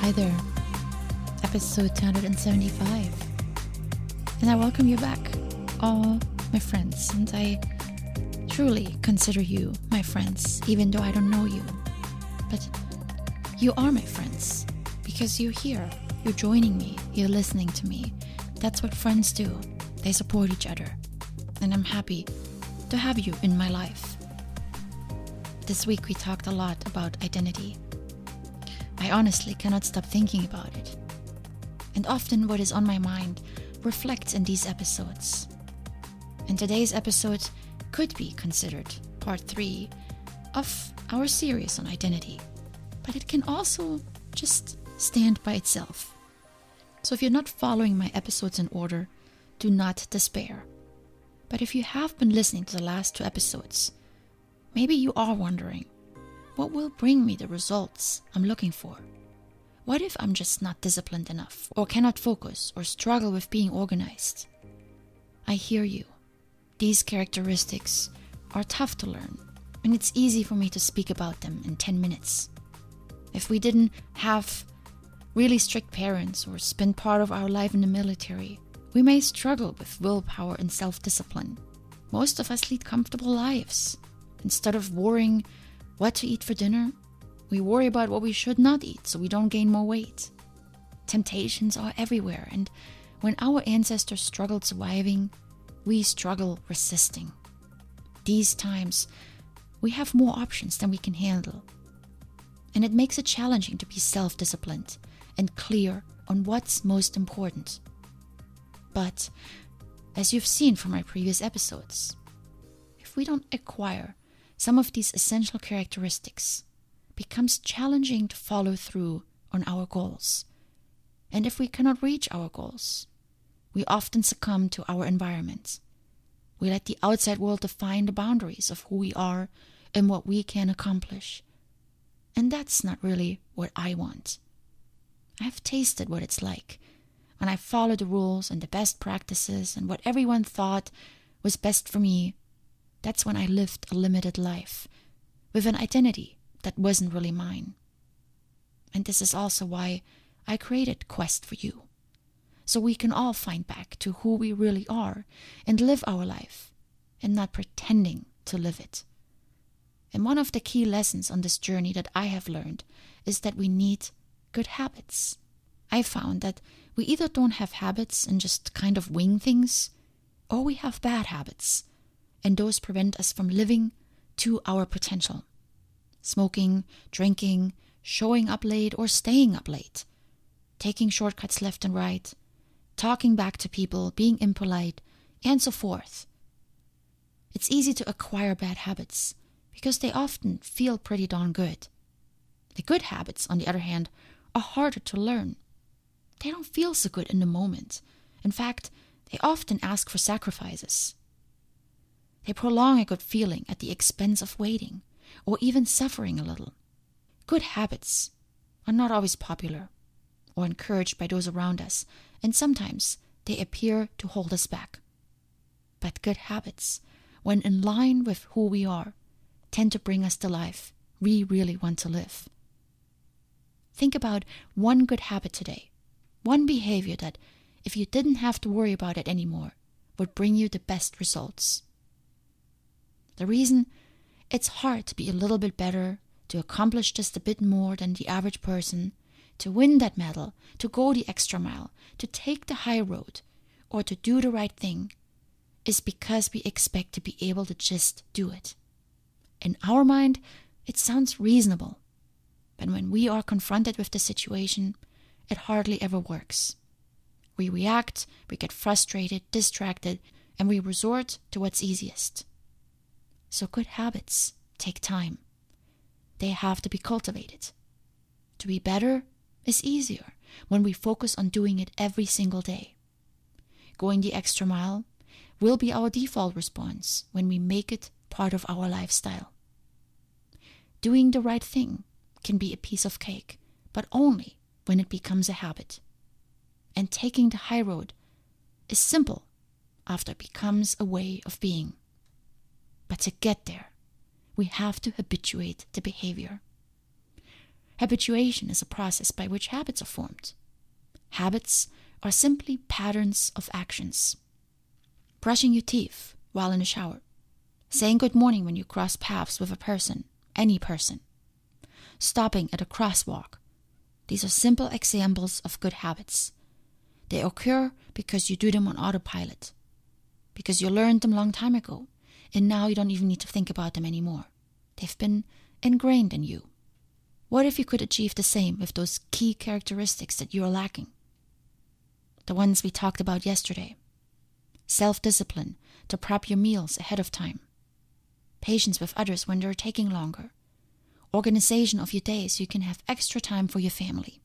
Hi there, episode 275, and I welcome you back, all my friends, and I truly consider you my friends, even though I don't know you. But you are my friends, because you're here, you're joining me, you're listening to me. That's what friends do, they support each other, and I'm happy to have you in my life. This week we talked a lot about identity. I honestly cannot stop thinking about it. And often what is on my mind reflects in these episodes. And today's episode could be considered part 3 of our series on identity. But it can also just stand by itself. So if you're not following my episodes in order, do not despair. But if you have been listening to the last 2 episodes, maybe you are wondering, what will bring me the results I'm looking for? What if I'm just not disciplined enough, or cannot focus, or struggle with being organized? I hear you. These characteristics are tough to learn, and it's easy for me to speak about them in 10 minutes. If we didn't have really strict parents or spend part of our life in the military, we may struggle with willpower and self-discipline. Most of us lead comfortable lives. Instead of worrying what to eat for dinner, we worry about what we should not eat so we don't gain more weight. Temptations are everywhere, and when our ancestors struggled surviving, we struggle resisting. These times, we have more options than we can handle. And it makes it challenging to be self-disciplined and clear on what's most important. But, as you've seen from my previous episodes, if we don't acquire some of these essential characteristics, it becomes challenging to follow through on our goals. And if we cannot reach our goals, we often succumb to our environment. We let the outside world define the boundaries of who we are and what we can accomplish. And that's not really what I want. I have tasted what it's like, and I followed the rules and the best practices and what everyone thought was best for me. That's when I lived a limited life, with an identity that wasn't really mine. And this is also why I created Quest for You, so we can all find back to who we really are and live our life, and not pretending to live it. And one of the key lessons on this journey that I have learned is that we need good habits. I found that we either don't have habits and just kind of wing things, or we have bad habits, and those prevent us from living to our potential. Smoking, drinking, showing up late or staying up late, taking shortcuts left and right, talking back to people, being impolite, and so forth. It's easy to acquire bad habits because they often feel pretty darn good. The good habits, on the other hand, are harder to learn. They don't feel so good in the moment. In fact, they often ask for sacrifices. They prolong a good feeling at the expense of waiting, or even suffering a little. Good habits are not always popular or encouraged by those around us, and sometimes they appear to hold us back. But good habits, when in line with who we are, tend to bring us the life we really want to live. Think about one good habit today, one behavior that, if you didn't have to worry about it anymore, would bring you the best results. The reason it's hard to be a little bit better, to accomplish just a bit more than the average person, to win that medal, to go the extra mile, to take the high road, or to do the right thing, is because we expect to be able to just do it. In our mind, it sounds reasonable, but when we are confronted with the situation, it hardly ever works. We react, we get frustrated, distracted, and we resort to what's easiest. So good habits take time. They have to be cultivated. To be better is easier when we focus on doing it every single day. Going the extra mile will be our default response when we make it part of our lifestyle. Doing the right thing can be a piece of cake, but only when it becomes a habit. And taking the high road is simple after it becomes a way of being. But to get there, we have to habituate the behavior. Habituation is a process by which habits are formed. Habits are simply patterns of actions. Brushing your teeth while in the shower. Saying good morning when you cross paths with a person, any person. Stopping at a crosswalk. These are simple examples of good habits. They occur because you do them on autopilot. Because you learned them a long time ago, and now you don't even need to think about them anymore. They've been ingrained in you. What if you could achieve the same with those key characteristics that you are lacking? The ones we talked about yesterday. Self-discipline to prep your meals ahead of time. Patience with others when they're taking longer. Organization of your day so you can have extra time for your family.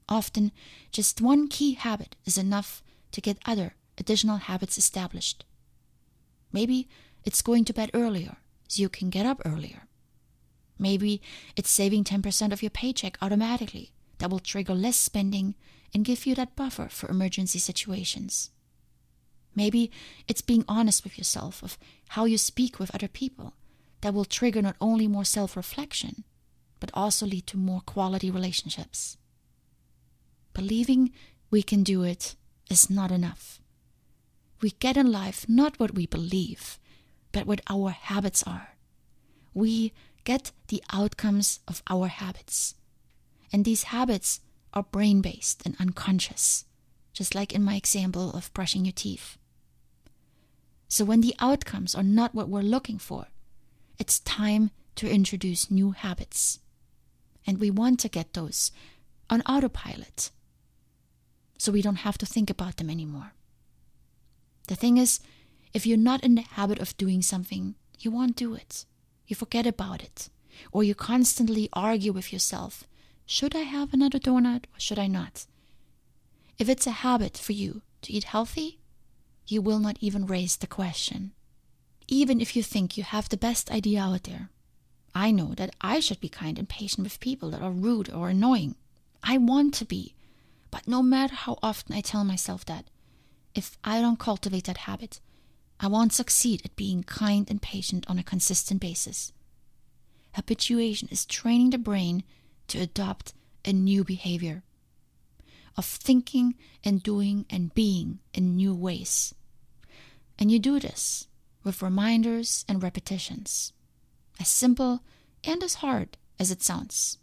Often, just one key habit is enough to get other additional habits established. Maybe it's going to bed earlier so you can get up earlier. Maybe it's saving 10% of your paycheck automatically. That will trigger less spending and give you that buffer for emergency situations. Maybe it's being honest with yourself of how you speak with other people. That will trigger not only more self-reflection, but also lead to more quality relationships. Believing we can do it is not enough. We get in life not what we believe, but what our habits are. We get the outcomes of our habits. And these habits are brain-based and unconscious, just like in my example of brushing your teeth. So when the outcomes are not what we're looking for, it's time to introduce new habits. And we want to get those on autopilot, so we don't have to think about them anymore. The thing is, if you're not in the habit of doing something, you won't do it. You forget about it. Or you constantly argue with yourself, should I have another donut or should I not? If it's a habit for you to eat healthy, you will not even raise the question. Even if you think you have the best idea out there. I know that I should be kind and patient with people that are rude or annoying. I want to be. But no matter how often I tell myself that, if I don't cultivate that habit, I won't succeed at being kind and patient on a consistent basis. Habituation is training the brain to adopt a new behavior, of thinking and doing and being in new ways. And you do this with reminders and repetitions, as simple and as hard as it sounds.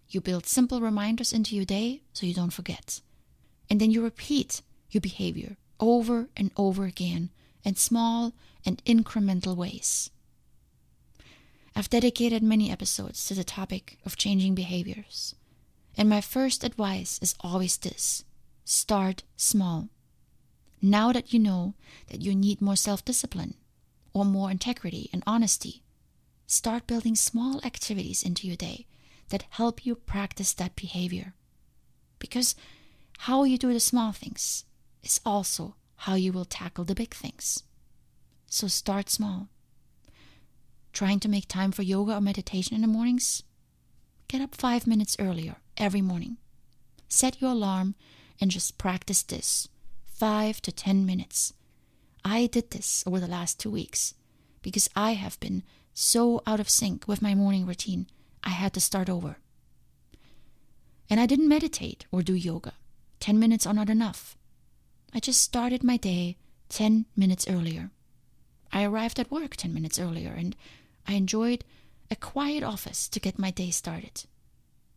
You build simple reminders into your day so you don't forget. And then you repeat your behavior over and over again in small and incremental ways. I've dedicated many episodes to the topic of changing behaviors. And my first advice is always this: start small. Now that you know that you need more self-discipline or more integrity and honesty, start building small activities into your day that help you practice that behavior. Because how you do the small things is also how you will tackle the big things. So start small. Trying to make time for yoga or meditation in the mornings? Get up 5 minutes earlier every morning. Set your alarm and just practice this 5 to 10 minutes. I did this over the last 2 weeks because I have been so out of sync with my morning routine. I had to start over. And I didn't meditate or do yoga. 10 minutes are not enough. I just started my day 10 minutes earlier. I arrived at work 10 minutes earlier, and I enjoyed a quiet office to get my day started.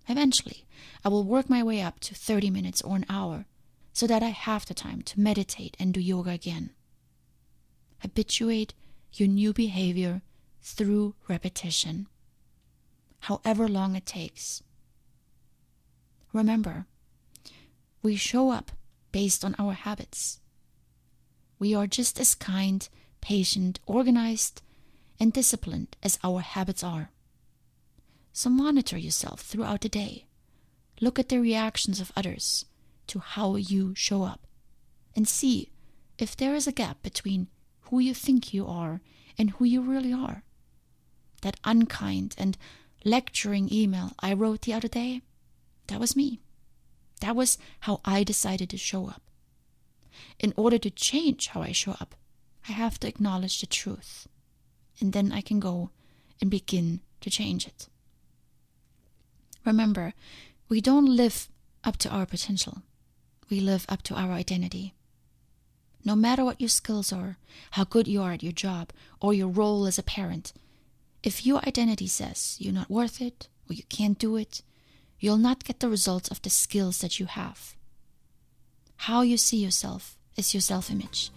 Eventually, I will work my way up to 30 minutes or an hour so that I have the time to meditate and do yoga again. Habituate your new behavior through repetition, however long it takes. Remember, we show up based on our habits. We are just as kind, patient, organized, and disciplined as our habits are. So monitor yourself throughout the day. Look at the reactions of others to how you show up, and see if there is a gap between who you think you are and who you really are. That unkind and lecturing email I wrote the other day, that was me. That was how I decided to show up. In order to change how I show up, I have to acknowledge the truth. And then I can go and begin to change it. Remember, we don't live up to our potential. We live up to our identity. No matter what your skills are, how good you are at your job, or your role as a parent, if your identity says you're not worth it, or you can't do it, you'll not get the results of the skills that you have. How you see yourself is your self-image,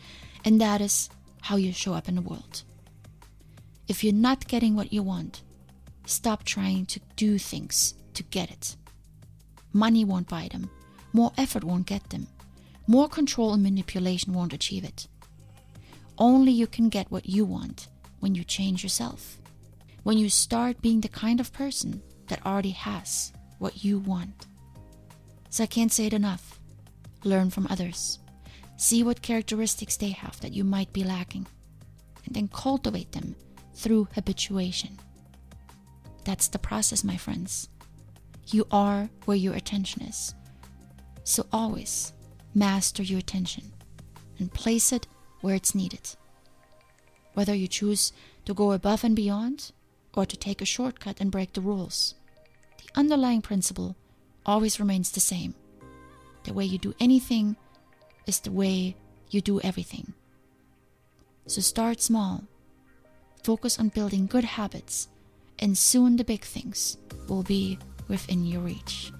and that is how you show up in the world. If you're not getting what you want, stop trying to do things to get it. Money won't buy them. More effort won't get them. More control and manipulation won't achieve it. Only you can get what you want when you change yourself. When you start being the kind of person that already has what you want. So I can't say it enough. Learn from others. See what characteristics they have that you might be lacking. And then cultivate them through habituation. That's the process, my friends. You are where your attention is. So always master your attention and place it where it's needed. Whether you choose to go above and beyond or to take a shortcut and break the rules, the underlying principle always remains the same. The way you do anything is the way you do everything. So start small. Focus on building good habits, and soon the big things will be within your reach.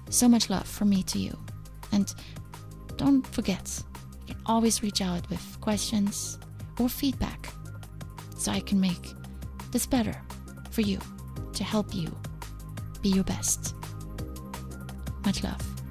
So much love from me to you. And don't forget, you can always reach out with questions or feedback so I can make this better for you, to help you be your best. Much love.